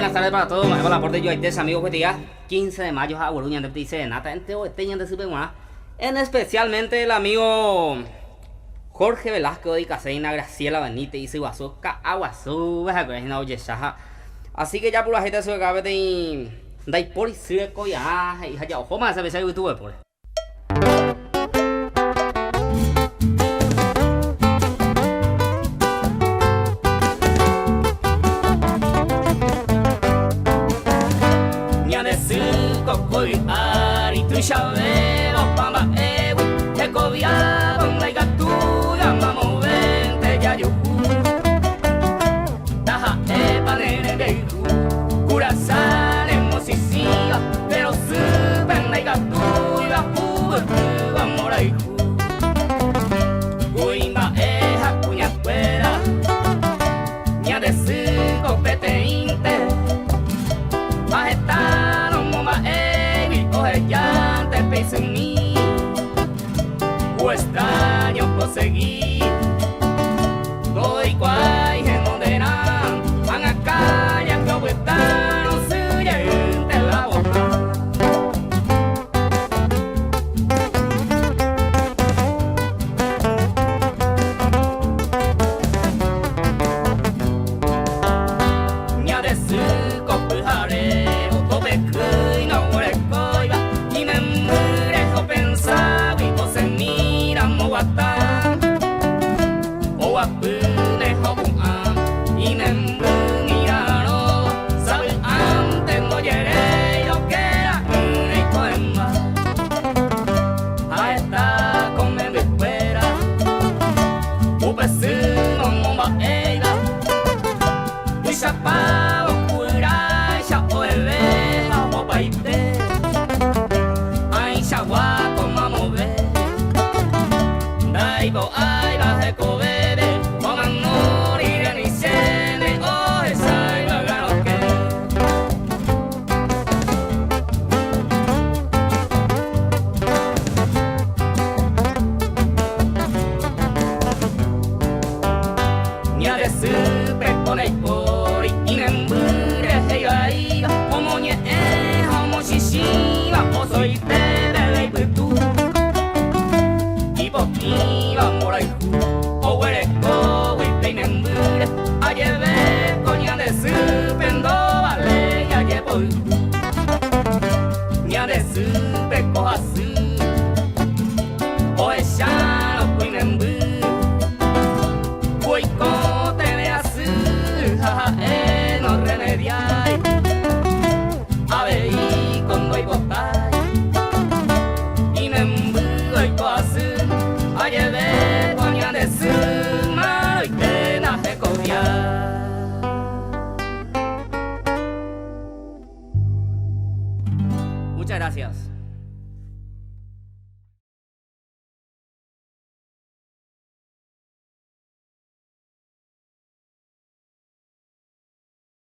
buenas tardes para todos. Me la aporte yo a este amigo que día 15 de mayo a Boruña de dice nata entre de super en especialmente el amigo Jorge Velasco de Caseina, Graciela Benítez y Sihuazuca Aguazú, así que ya por la gente se acaba de dai por circo ya ya ojo más a veces YouTube por Cocoy, Ari, Trishavero, Pamba, Ewi, Ecovia, Bonda y Gatuga, Mamo, Vente, Yayuku, Taja, Epa, Nene, Beiru, Curazán, Emosicía, pero Suben, y Gatuga, Uga, Moraiku, Uimba, Eja, Cuñacuera, Ña de Sigo, Peteinte, Majestad. Ya te pensé en mí, o extraño proseguir. Doy cuay en donde eran, van a callar que aguantaron su gente la boca. Ña de su copujarero, tope que no muere. O a pune hobun am y nembu mirano sabe antes no yeré yo que era un poema a esta con me fuera o pesino momba ella y chapa o pura ya o eleja o baite ay chagua con mamove dai bo ai la de cobere o manori de ni sene o esai la garoque Ña de supe pone por y nembure hey ai o moñe o mochishi va o soy te de lei tu Iba moraiku, o huereco, huite nembure, a lleve coña de supendo vale, ya llevo ña de supe cojasu, o echano kui nembure, huico te ve asu, jaja, no remediai, a ver y con doy botai, y nembure y cojasu. Llevé coña de suma y pena de copiar. Muchas gracias.